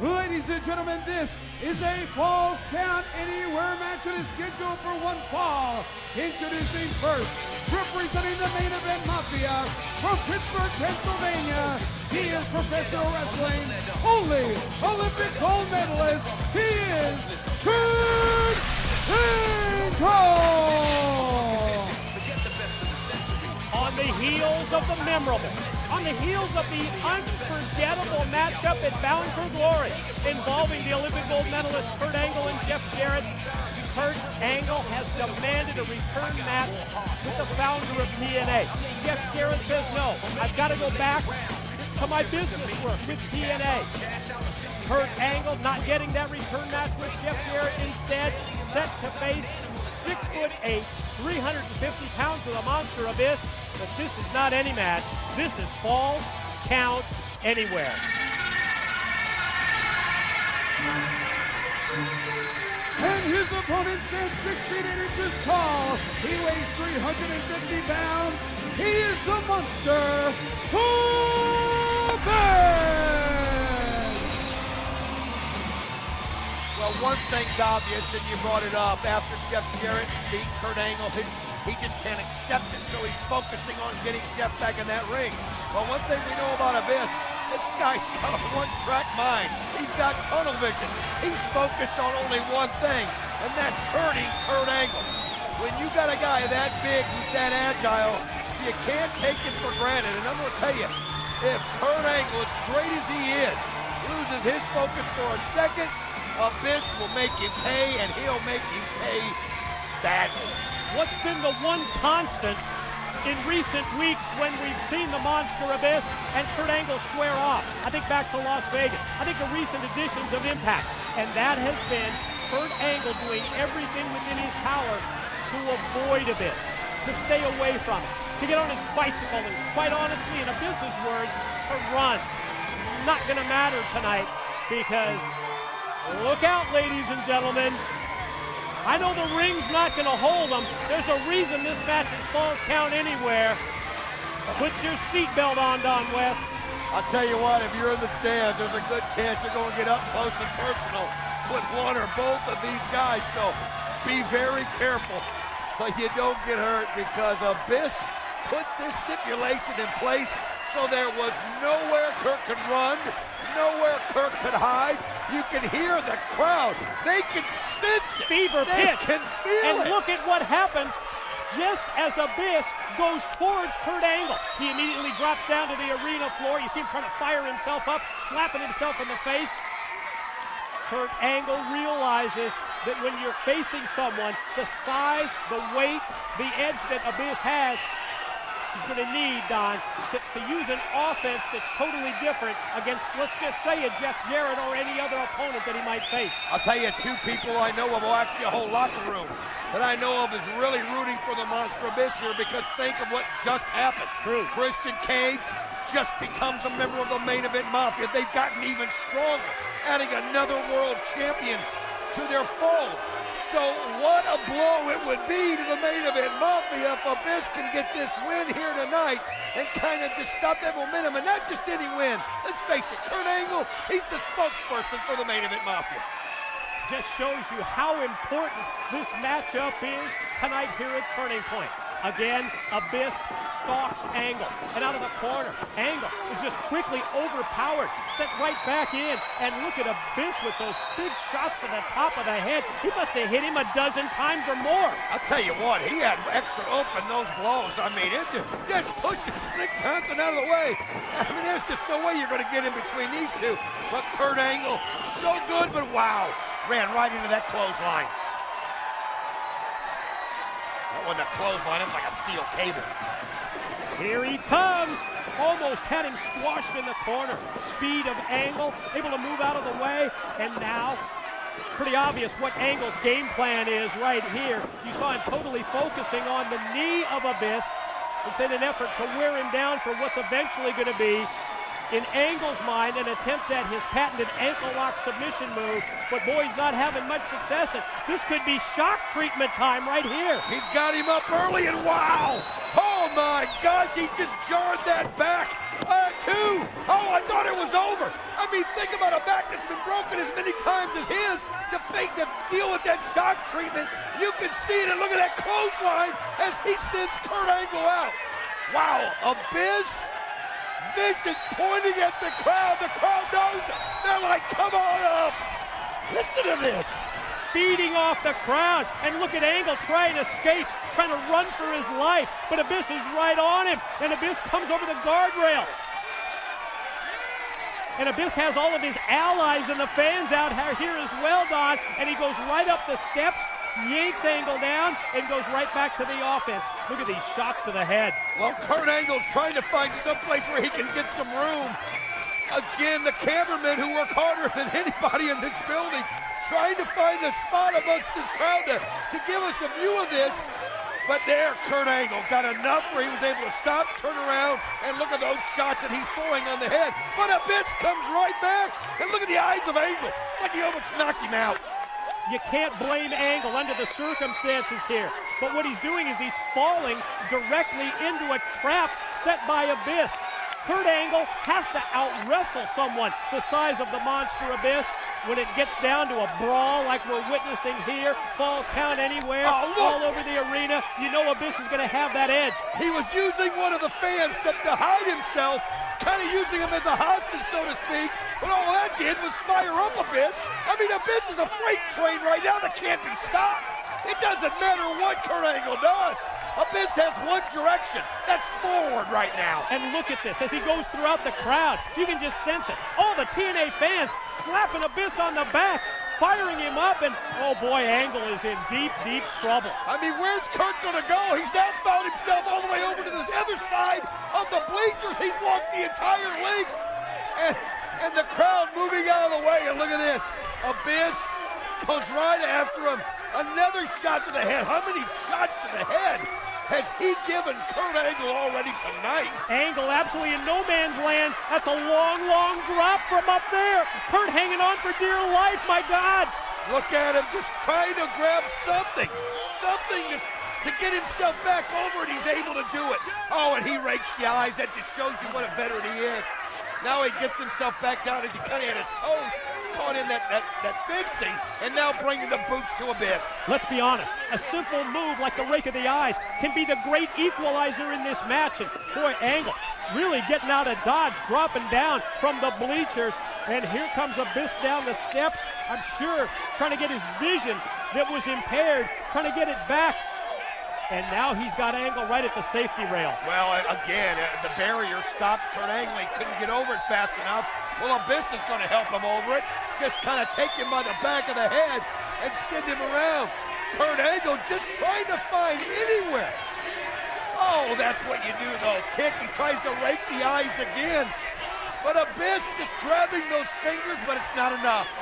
Ladies and gentlemen, this is a Falls Count Anywhere match that is scheduled for one fall. Introducing first, representing the main event Mafia from Pittsburgh, Pennsylvania. He is professional wrestling, only Olympic gold medalist. He is Turning Point. On the heels of the memorable, on the heels of the unforgettable matchup at Bound for Glory involving the Olympic gold medalist Kurt Angle and Jeff Jarrett, Kurt Angle has demanded a return match with the founder of TNA. Jeff Jarrett says no, I've got to go back to my business work with TNA. Kurt Angle not getting that return match with Jeff Jarrett, instead set to face 6'8", 350 pounds of the Monster Abyss. But this is not any match. This is Falls Count Anywhere. And his opponent stands 6 feet 8 inches tall. He weighs 350 pounds. He is the Monster Abyss. Well, one thing's obvious, and you brought it up. After Jeff Jarrett beat Kurt Angle, he just can't accept it, so he's focusing on getting Jeff back in that ring. Well, one thing we know about Abyss, this guy's got a one-track mind. He's got tunnel vision. He's focused on only one thing, and that's hurting Kurt Angle. When you got a guy that big who's that agile, you can't take it for granted. And I'm going to tell you, if Kurt Angle, as great as he is, loses his focus for a second, Abyss will make him pay, and he'll make him pay badly. What's been the one constant in recent weeks when we've seen the Monster Abyss and Kurt Angle square off? I think back to Las Vegas. I think the recent editions of Impact. And that has been Kurt Angle doing everything within his power to avoid Abyss, to stay away from it, to get on his bicycle, and quite honestly, in Abyss's words, to run. Not gonna matter tonight, because look out, ladies and gentlemen. I know the ring's not going to hold them. There's a reason this match is Falls Count Anywhere. Put your seatbelt on, Don West. I'll tell you what, if you're in the stands, there's a good chance you're going to get up close and personal with one or both of these guys. So be very careful so you don't get hurt, because Abyss put this stipulation in place so there was nowhere Kurt could run, nowhere Kurt could hide. You can hear the crowd. They can sense it. Fever pitch. They can feel it. And look at what happens just as Abyss goes towards Kurt Angle. He immediately drops down to the arena floor. You see him trying to fire himself up, slapping himself in the face. Kurt Angle realizes that when you're facing someone, the size, the weight, the edge that Abyss has, he's going to need, Don, to use an offense that's totally different against, let's just say, a Jeff Jarrett or any other opponent that he might face. I'll tell you, two people I know of, well, actually a whole locker room that I know of is really rooting for the Monster Abyss here, because think of what just happened. True. Christian Cage just becomes a member of the Main Event Mafia. They've gotten even stronger, adding another world champion to their fold. So what a blow it would be to the Main Event Mafia if Abyss can get this win here tonight and kind of just stop that momentum, and not just any win. Let's face it, Kurt Angle, he's the spokesperson for the Main Event Mafia. Just shows you how important this matchup is tonight here at Turning Point. Again, Abyss stalks Angle, and out of the corner, Angle is just quickly overpowered, sent right back in, and look at Abyss with those big shots to the top of the head. He must have hit him a dozen times or more. I'll tell you what, he had extra oomph in those blows. I mean, it just pushing Slick Thompson out of the way. I mean, there's just no way you're going to get in between these two. But Kurt Angle, so good, but wow, ran right into that clothesline. That wasn't a clothesline, it was like a steel cable. Here he comes. Almost had him squashed in the corner. Speed of Angle, able to move out of the way. And now, pretty obvious what Angle's game plan is right here. You saw him totally focusing on the knee of Abyss. It's in an effort to wear him down for what's eventually going to be, in Angle's mind, an attempt at his patented ankle lock submission move. But boy, he's not having much success. This could be shock treatment time right here. He's got him up early, and wow! Oh, my gosh, he just jarred that back. Two. Oh, I thought it was over. I mean, think about a back that's been broken as many times as his. To deal with that shock treatment. You can see it, and look at that clothesline as he sends Kurt Angle out. Wow, Abyss. This is pointing at the crowd. The crowd knows it. They're like, come on up. Listen to this. Feeding off the crowd, and look at Angle trying to escape, trying to run for his life, but Abyss is right on him, and Abyss comes over the guardrail. And Abyss has all of his allies and the fans out here as well, Don, and he goes right up the steps, yanks Angle down, and goes right back to the offense. Look at these shots to the head. Well, Kurt Angle's trying to find someplace where he can get some room. Again, the cameramen who work harder than anybody in this building, trying to find a spot amongst this crowd to give us a view of this. But there, Kurt Angle got enough where he was able to stop, turn around, and look at those shots that he's throwing on the head. But Abyss comes right back, and look at the eyes of Angle. It's like he almost knocked him out. You can't blame Angle under the circumstances here. But what he's doing is he's falling directly into a trap set by Abyss. Kurt Angle has to out-wrestle someone the size of the monster Abyss. When it gets down to a brawl like we're witnessing here, falls count anywhere, all over the arena, you know Abyss is going to have that edge. He was using one of the fans to hide himself, kind of using him as a hostage, so to speak, but all that did was fire up Abyss. I mean, Abyss is a freight train right now that can't be stopped. It doesn't matter what Kurt Angle does. Abyss has one direction. That's forward right now. And look at this. As he goes throughout the crowd, you can just sense it. All the TNA fans slapping Abyss on the back, firing him up, and oh boy, Angle is in deep, deep trouble. I mean, where's Kurt going to go? He's now found himself all the way over to the other side of the bleachers. He's walked the entire length. And the crowd moving out of the way. And look at this. Abyss goes right after him. Another shot to the head. How many shots to the head has he given Kurt Angle already tonight? Angle absolutely in no man's land. That's a long, long drop from up there. Kurt hanging on for dear life, my God. Look at him just trying to grab something to get himself back over, and he's able to do it. Oh, and he rakes the eyes. That just shows you what a veteran he is. Now he gets himself back down as he kind of had his toes caught in that fencing, and now bringing the boots to Abyss. Let's be honest, a simple move like the rake of the eyes can be the great equalizer in this match. And boy, Angle really getting out of dodge, dropping down from the bleachers. And here comes Abyss down the steps. I'm sure trying to get his vision that was impaired, trying to get it back. And now he's got Angle right at the safety rail. Well, again, the barrier stopped Kurt Angle. He couldn't get over it fast enough. Well, Abyss is going to help him over it. Just kind of take him by the back of the head and send him around. Kurt Angle just trying to find anywhere. Oh, that's what you do, though. Kick. He tries to rake the eyes again. But Abyss just grabbing those fingers, but it's not enough.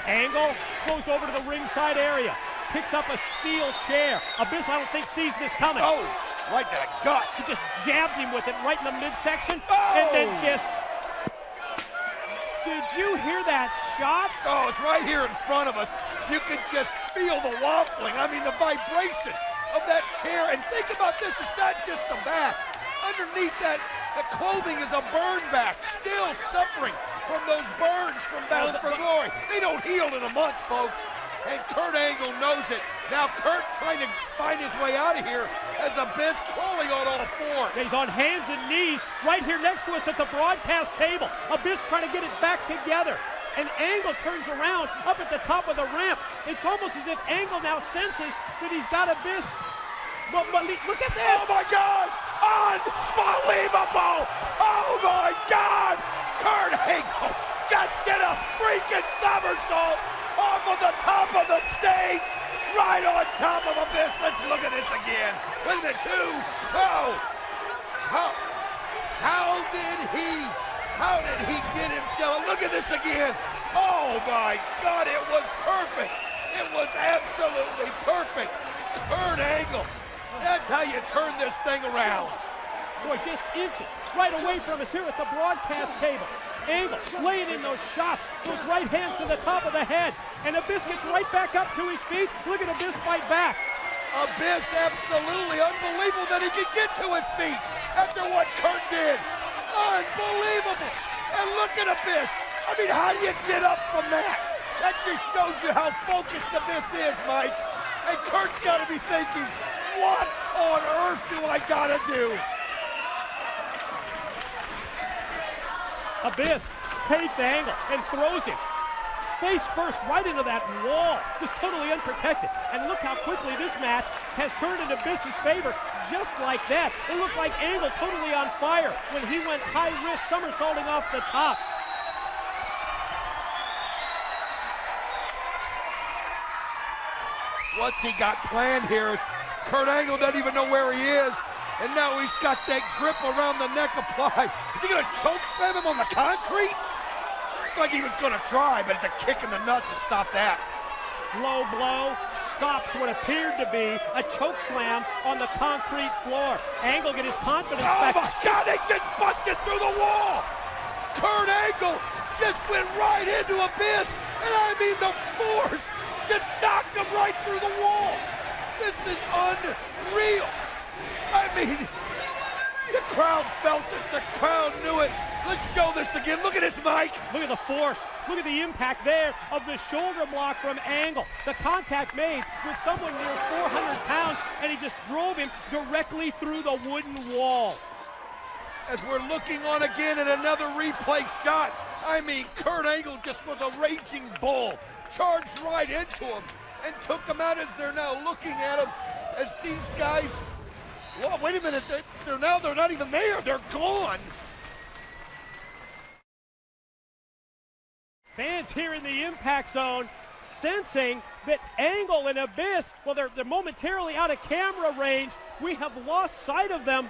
Angle goes over to the ringside area. Picks up a steel chair. Abyss, I don't think, sees this coming. Oh, right to the gut. He just jabbed him with it right in the midsection. Oh. And then just... Did you hear that shot? Oh, it's right here in front of us. You can just feel the waffling. I mean, the vibration of that chair. And think about this. It's not just the back. Underneath that, the clothing is a burn back. Still suffering from those burns from Battle for Glory. They don't heal in a month, folks. And Kurt Angle knows it. Now Kurt trying to find his way out of here as Abyss crawling on all fours. He's on hands and knees right here next to us at the broadcast table. Abyss trying to get it back together. And Angle turns around up at the top of the ramp. It's almost as if Angle now senses that he's got Abyss. But look at this. Oh my gosh! Unbelievable! Oh my God! Kurt Angle just did a freaking somersault off of the top of the stage, right on top of Abyss. Let's look at this again. Look at the two. Oh, how did he get himself? Look at this again. Oh my God, it was perfect. It was absolutely perfect. Kurt Angle, that's how you turn this thing around. Boy, just inches right away from us here at the broadcast table. Angle laying in those shots, those right hands to the top of the head, and Abyss gets right back up to his feet. Look at Abyss fight back. Abyss, absolutely unbelievable that he could get to his feet after what Kurt did. Unbelievable. And look at Abyss. I mean, how do you get up from that? That just shows you how focused Abyss is, Mike. And Kurt's got to be thinking, what on earth do I got to do? Abyss takes Angle and throws him face first right into that wall, just totally unprotected. And look how quickly this match has turned in Abyss's favor, just like that. It looked like Angle totally on fire when he went high-risk somersaulting off the top. What's he got planned here is Kurt Angle doesn't even know where he is, and now he's got that grip around the neck applied. Is he gonna choke slam him on the concrete? Like he was gonna try, but it's a kick in the nuts to stop that. Low blow stops what appeared to be a choke slam on the concrete floor. Angle get his confidence back. Oh my God, they just busted through the wall! Kurt Angle just went right into Abyss, and I mean the force just knocked him right through the wall. This is unreal. I mean, the crowd felt it, the crowd knew it. Let's show this again. Look at this, Mike. Look at the force. Look at the impact there of the shoulder block from Angle. The contact made with someone near 400 pounds, and he just drove him directly through the wooden wall. As we're looking on again at another replay shot, I mean, Kurt Angle just was a raging bull. Charged right into him and took him out as they're now looking at him as these guys, well, wait a minute, they're not even there, they're gone. Fans here in the impact zone sensing that Angle and Abyss, well, they're momentarily out of camera range. We have lost sight of them.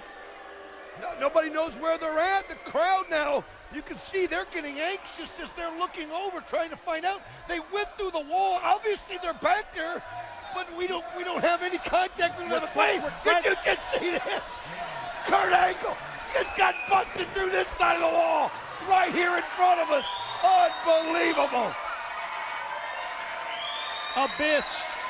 Nobody knows where they're at. The crowd now, you can see they're getting anxious as they're looking over, trying to find out. They went through the wall. Obviously, they're back there, but we don't have any contact with them. Wait, did you just see this? Kurt Angle just got busted through this side of the wall, right here in front of us. Unbelievable. Abyss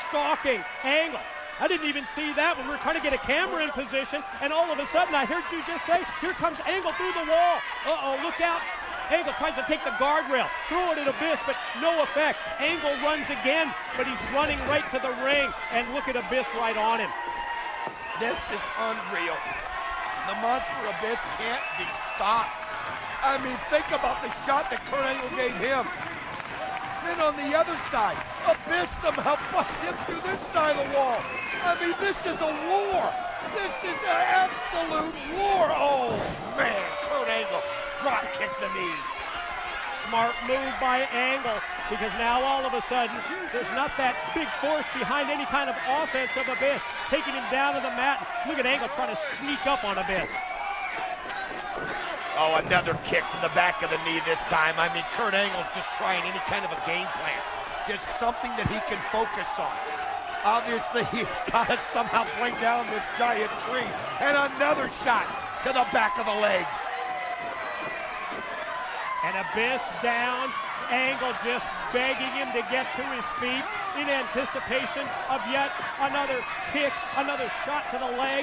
stalking Angle. I didn't even see that when we were trying to get a camera in position, and all of a sudden I heard you just say, here comes Angle through the wall. Uh-oh, look out. Angle tries to take the guardrail, throw it at Abyss, but no effect. Angle runs again, but he's running right to the ring, and look at Abyss right on him. This is unreal. The monster Abyss can't be stopped. I mean, think about the shot that Kurt Angle gave him. Then on the other side, Abyss somehow busts him through this side of the wall. I mean, this is a war. This is an absolute war. Oh, man, Kurt Angle drop kicked the knee. Smart move by Angle, because now all of a sudden, there's not that big force behind any kind of offense of Abyss, taking him down to the mat. Look at Angle trying to sneak up on Abyss. Oh, another kick to the back of the knee this time. I mean, Kurt Angle's just trying any kind of a game plan. Just something that he can focus on. Obviously, he's got to somehow bring down this giant tree. And another shot to the back of the leg. And Abyss down. Angle just begging him to get to his feet in anticipation of yet another kick, another shot to the leg.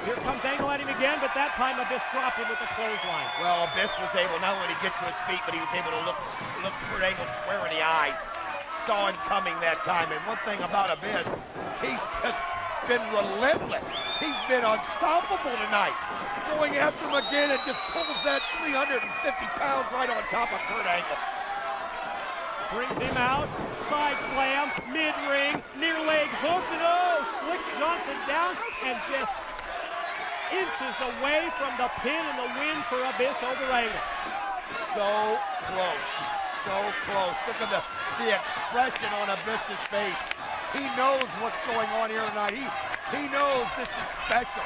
Here comes Angle at him again, but that time Abyss dropped him with the clothesline. Well, Abyss was able not only to get to his feet, but he was able to look Kurt Angle square in the eyes. Saw him coming that time. And one thing about Abyss, he's just been relentless. He's been unstoppable tonight. Going after him again and just pulls that 350 pounds right on top of Kurt Angle. Brings him out, side slam, mid-ring, near leg hook, and oh, Slick Johnson down and just inches away from the pin and the win for Abyss over Angle. So close, so close. Look at the expression on Abyss's face. He knows what's going on here tonight. He knows this is special.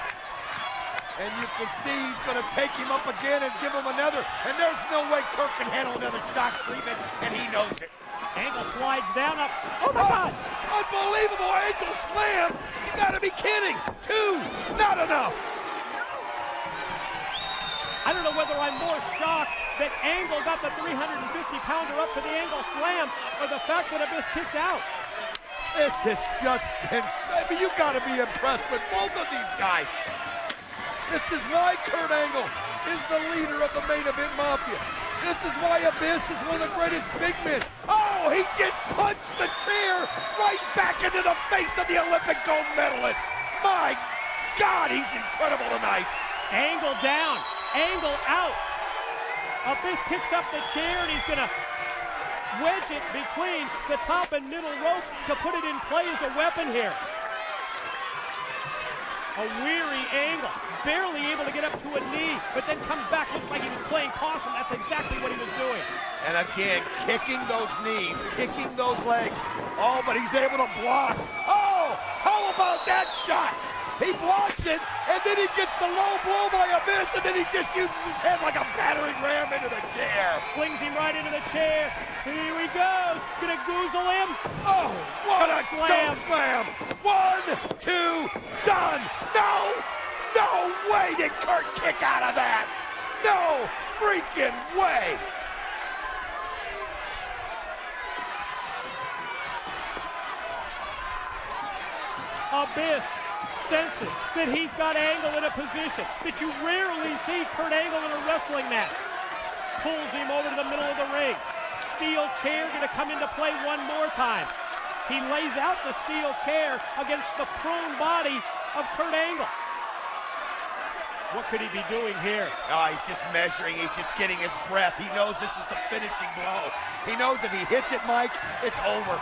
And you can see he's going to take him up again and give him another. And there's no way Kurt can handle another shock treatment, and he knows it. Angle slides down up. Oh, my God. Unbelievable ankle slam. You got to be kidding. 2, not enough. I don't know whether I'm more shocked that Angle got the 350-pounder up to the Angle slam or the fact that Abyss kicked out. This is just insane. I mean, you got to be impressed with both of these guys. This is why Kurt Angle is the leader of the main event mafia. This is why Abyss is one of the greatest big men. Oh, he just punched the chair right back into the face of the Olympic gold medalist. My God, he's incredible tonight. Angle down, Angle out. Abyss picks up the chair and he's gonna wedge it between the top and middle rope to put it in play as a weapon here. A weary Angle, barely able to get up to a knee, but then comes back, looks like he was playing possum. That's exactly what he was doing. And again, kicking those knees, kicking those legs. Oh, but he's able to block. Oh, how about that shot? He blocks it, and then he gets the low blow by Abyss, and then he just uses his head like a battering ram into the chair. Flings him right into the chair. Here he goes. Gonna goozle him. Oh, what a slam. choke slam. 1, 2, done. No way did Kurt kick out of that. No freaking way. Abyss senses that he's got Angle in a position that you rarely see Kurt Angle in a wrestling match. Pulls him over to the middle of the ring. Steel chair gonna come into play one more time. He lays out the steel chair against the prone body of Kurt Angle. What could he be doing here? Oh, he's just measuring. He's just getting his breath. He knows this is the finishing blow. He knows if he hits it, Mike, it's over.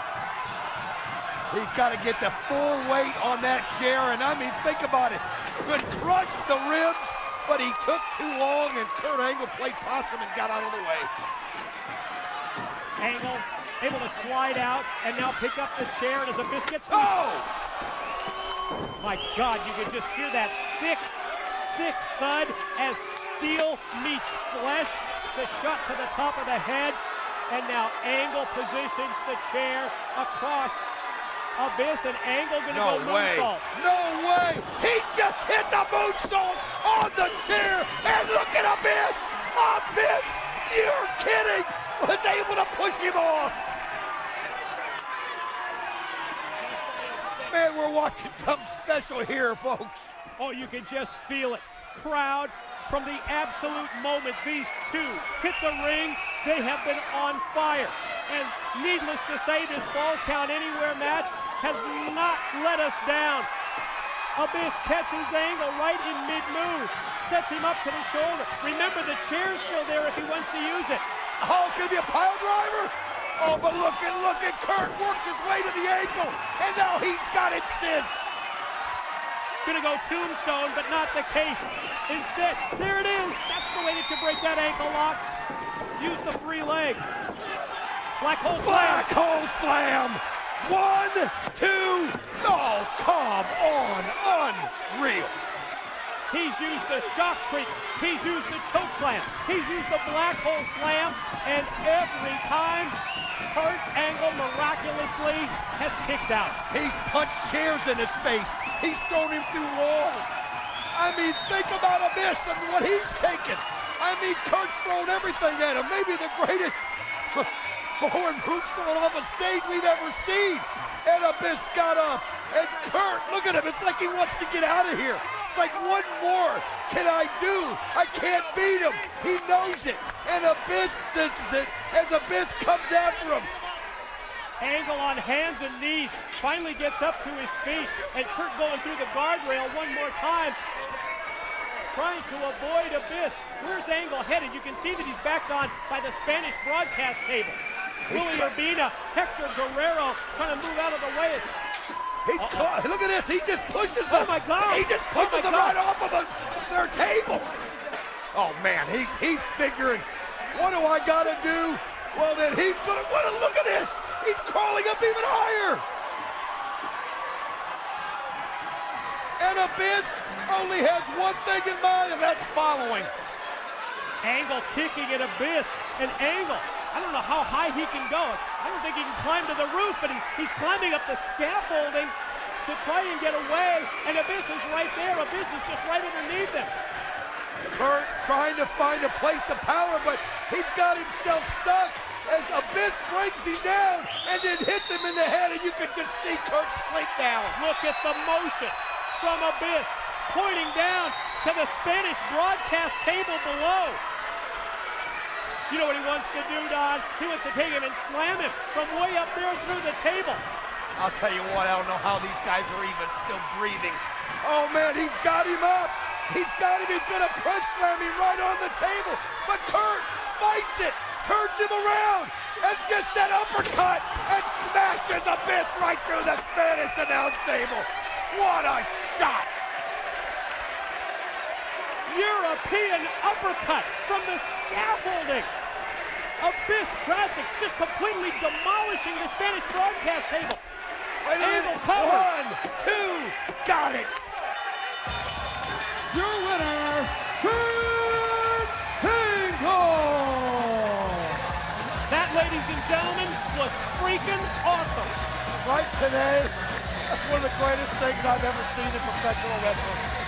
He's got to get the full weight on that chair, and I mean, think about it. Could crush the ribs, but he took too long, and Kurt Angle played possum and got out of the way. Angle able to slide out and now pick up the chair, and as Abyss gets... Oh! My God, you can just hear that sick thud as steel meets flesh. The shot to the top of the head, and now Angle positions the chair across Abyss, and Angle gonna go moonsault. No way! He just hit the moonsault on the chair, and look at Abyss! Abyss, you're kidding! Was able to push him off. Man, we're watching something special here, folks. Oh, you can just feel it. Crowd from the absolute moment these two hit the ring, they have been on fire. And needless to say, this Falls Count Anywhere match has not let us down. Abyss catches Angle right in mid-move, sets him up to the shoulder. Remember, the chair's still there if he wants to use it. Oh, it's gonna be a pile driver? Oh, but look at Kurt worked his way to the ankle, and now he's got it since. Gonna go tombstone, but not the case. Instead, there it is. That's the way that you break that ankle lock. Use the free leg. Black hole slam. Black hole slam. 1, 2. Oh, come on. Unreal. He's used the shock treatment. He's used the choke slam. He's used the black hole slam. And every time, Kurt Angle miraculously has kicked out. He's punched chairs in his face. He's thrown him through walls. I mean, think about Abyss and what he's taken. I mean, Kurt's thrown everything at him. Maybe the greatest forward moonsault off a stage we've ever seen. And Abyss got up. And Kurt, look at him. It's like he wants to get out of here. It's like, what more can I do? I can't beat him. He knows it. And Abyss senses it as Abyss comes after him. Angle on hands and knees, finally gets up to his feet, and Kurt going through the guardrail one more time, trying to avoid Abyss. Where's Angle headed? You can see that he's backed on by the Spanish broadcast table. Willie Urbina, Hector Guerrero trying to move out of the way. Look at this, he just pushes them. Oh my God! He just pushes them right off of their table. Oh man, he's figuring, what do I gotta do? Well then he's gonna, look at this. He's crawling up even higher. And Abyss only has one thing in mind, and that's following. Angle kicking at Abyss, and Angle, I don't know how high he can go. I don't think he can climb to the roof, but he's climbing up the scaffolding to try and get away, and Abyss is right there. Abyss is just right underneath him. Kurt trying to find a place of power, but he's got himself stuck. as Abyss brings him down and then hits him in the head, and you can just see Kurt slink down. Look at the motion from Abyss, pointing down to the Spanish broadcast table below. You know what he wants to do, Don? He wants to take him and slam him from way up there through the table. I'll tell you what, I don't know how these guys are even still breathing. Oh man, he's got him up. He's got him, he's gonna press slam him right on the table. But Kurt fights it, turns him around, and gets that uppercut and smashes Abyss right through the Spanish announce table. What a shot! European uppercut from the scaffolding. Abyss crashing, just completely demolishing the Spanish broadcast table. Angle cover. 1, 2, got it. Your winner, Kurt Angle. That, ladies and gentlemen, was freaking awesome. Right today, that's one of the greatest things I've ever seen in professional wrestling.